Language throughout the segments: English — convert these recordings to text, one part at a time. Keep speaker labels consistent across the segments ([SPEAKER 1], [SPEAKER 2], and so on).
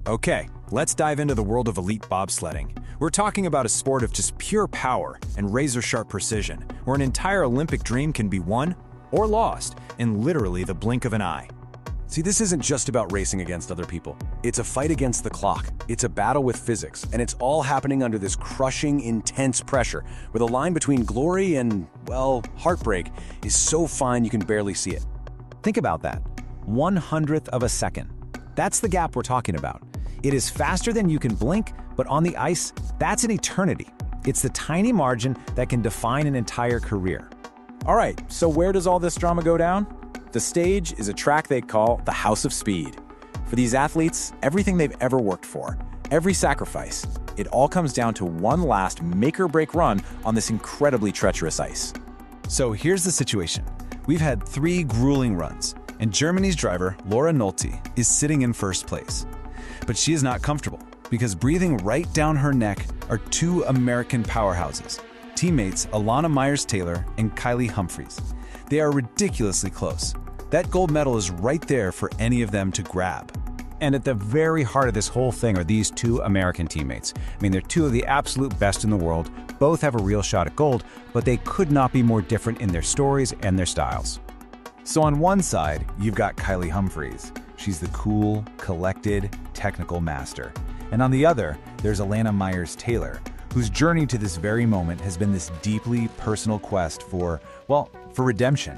[SPEAKER 1] Okay, let's dive into the world of elite bobsledding. We're talking about a sport of just pure power and razor-sharp precision, where an entire Olympic dream can be won or lost in literally the blink of an eye.
[SPEAKER 2] See, this isn't just about racing against other people. It's a fight against the clock. It's a battle with physics, and it's all happening under this crushing, intense pressure, where the line between glory and, well, heartbreak is so fine you can barely see it.
[SPEAKER 3] Think about that. 1/100th of a second. That's the gap we're talking about. It is faster than you can blink, but on the ice, that's an eternity. It's the tiny margin that can define an entire career.
[SPEAKER 4] All right, so where does all this drama go down? The stage is a track they call the House of Speed. For these athletes, everything they've ever worked for, every sacrifice, it all comes down to one last make-or-break run on this incredibly treacherous ice.
[SPEAKER 1] So here's the situation. We've had 3 grueling runs, and Germany's driver, Laura Nolte, is sitting in first place. But she is not comfortable, because breathing right down her neck are 2 American powerhouses, teammates Elana Meyers and Kylie Humphries. They are ridiculously close. That gold medal is right there for any of them to grab.
[SPEAKER 3] And at the very heart of this whole thing are these 2 American teammates. I mean, they're 2 of the absolute best in the world. Both have a real shot at gold, but they could not be more different in their stories and their styles.
[SPEAKER 1] So on one side, you've got Kylie Humphries. She's the cool, collected, technical master. And on the other, there's Elana Meyers, whose journey to this very moment has been this deeply personal quest for redemption.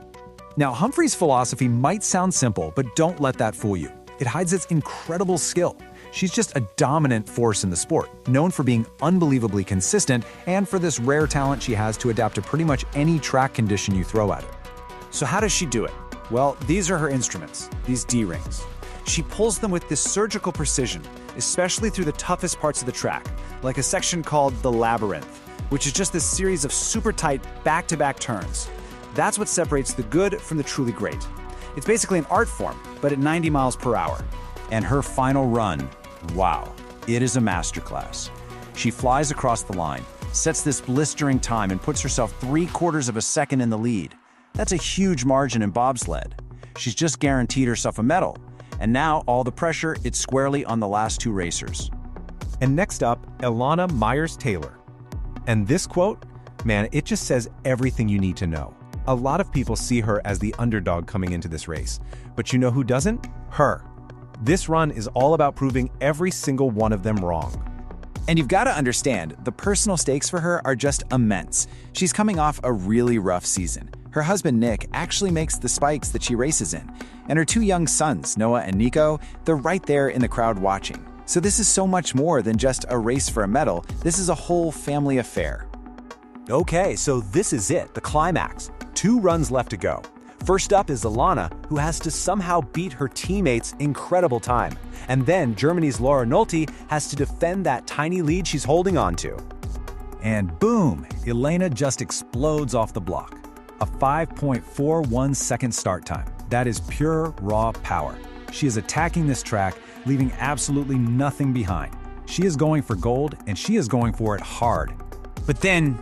[SPEAKER 1] Now, Humphries' philosophy might sound simple, but don't let that fool you. It hides its incredible skill. She's just a dominant force in the sport, known for being unbelievably consistent and for this rare talent she has to adapt to pretty much any track condition you throw at her.
[SPEAKER 4] So how does she do it? Well, these are her instruments, these D-rings. She pulls them with this surgical precision, especially through the toughest parts of the track, like a section called the Labyrinth, which is just this series of super tight back-to-back turns. That's what separates the good from the truly great. It's basically an art form, but at 90 miles per hour.
[SPEAKER 3] And her final run, wow, it is a masterclass. She flies across the line, sets this blistering time, and puts herself 3/4 of a second in the lead. That's a huge margin in bobsled. She's just guaranteed herself a medal. And now all the pressure, it's squarely on the last 2 racers.
[SPEAKER 5] And next up, Elana Meyers. And this quote, man, it just says everything you need to know. A lot of people see her as the underdog coming into this race. But you know who doesn't? Her. This run is all about proving every single one of them wrong.
[SPEAKER 4] And you've got to understand, the personal stakes for her are just immense. She's coming off a really rough season. Her husband, Nick, actually makes the spikes that she races in. And her 2 young sons, Noah and Nico, they're right there in the crowd watching. So this is so much more than just a race for a medal. This is a whole family affair.
[SPEAKER 5] Okay, so this is it, the climax. 2 runs left to go. First up is Elana, who has to somehow beat her teammates' incredible time. And then Germany's Laura Nolte has to defend that tiny lead she's holding on to.
[SPEAKER 3] And boom, Elana just explodes off the block. A 5.41 second start time. That is pure, raw power. She is attacking this track, leaving absolutely nothing behind. She is going for gold, and she is going for it hard.
[SPEAKER 4] But then,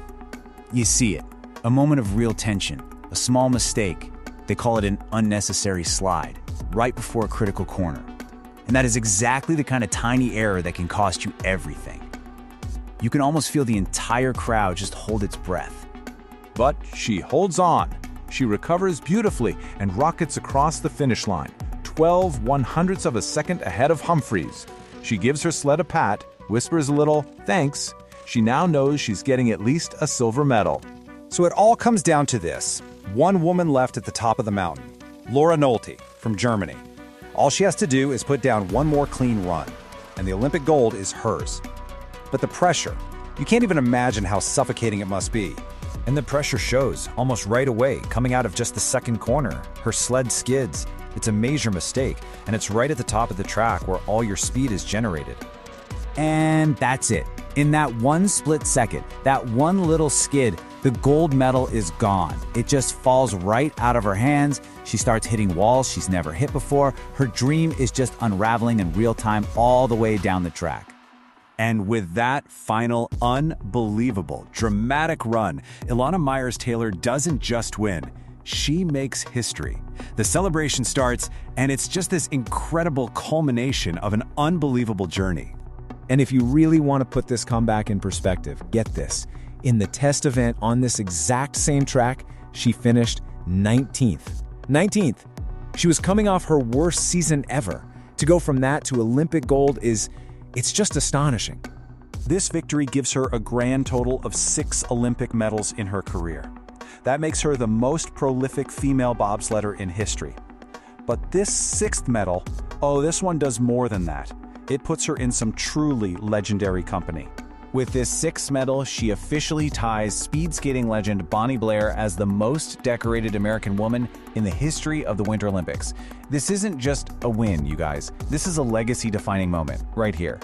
[SPEAKER 4] you see it. A moment of real tension. A small mistake. They call it an unnecessary slide, right before a critical corner. And that is exactly the kind of tiny error that can cost you everything. You can almost feel the entire crowd just hold its breath.
[SPEAKER 2] But she holds on. She recovers beautifully and rockets across the finish line, 12/100ths of a second ahead of Humphries. She gives her sled a pat, whispers a little, thanks. She now knows she's getting at least a silver medal.
[SPEAKER 1] So it all comes down to this. 1 woman left at the top of the mountain, Laura Nolte from Germany. All she has to do is put down 1 more clean run, and the Olympic gold is hers. But the pressure, you can't even imagine how suffocating it must be.
[SPEAKER 3] And the pressure shows almost right away, coming out of just the second corner. Her sled skids. It's a major mistake, and it's right at the top of the track where all your speed is generated.
[SPEAKER 4] And that's it. In that 1 split second, that 1 little skid, the gold medal is gone. It just falls right out of her hands. She starts hitting walls she's never hit before. Her dream is just unraveling in real time all the way down the track.
[SPEAKER 3] And with that final, unbelievable, dramatic run, Elana Meyers doesn't just win. She makes history. The celebration starts, and it's just this incredible culmination of an unbelievable journey.
[SPEAKER 1] And if you really want to put this comeback in perspective, get this. In the test event on this exact same track, she finished 19th. 19th! She was coming off her worst season ever. To go from that to Olympic gold it's just astonishing.
[SPEAKER 2] This victory gives her a grand total of 6 Olympic medals in her career. That makes her the most prolific female bobsledder in history. But this 6th medal, this one does more than that. It puts her in some truly legendary company.
[SPEAKER 1] With this 6th medal, she officially ties speed skating legend Bonnie Blair as the most decorated American woman in the history of the Winter Olympics. This isn't just a win, you guys. This is a legacy-defining moment, right here.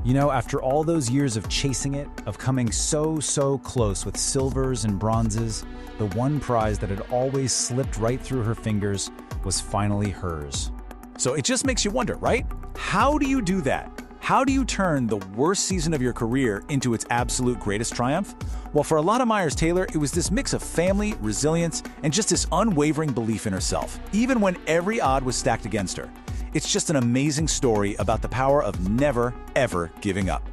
[SPEAKER 1] You know, after all those years of chasing it, of coming so close with silvers and bronzes, the one prize that had always slipped right through her fingers was finally hers.
[SPEAKER 2] So it just makes you wonder, right? How do you do that? How do you turn the worst season of your career into its absolute greatest triumph? Well, for Elana Meyers Taylor, it was this mix of family, resilience, and just this unwavering belief in herself, even when every odd was stacked against her. It's just an amazing story about the power of never, ever giving up.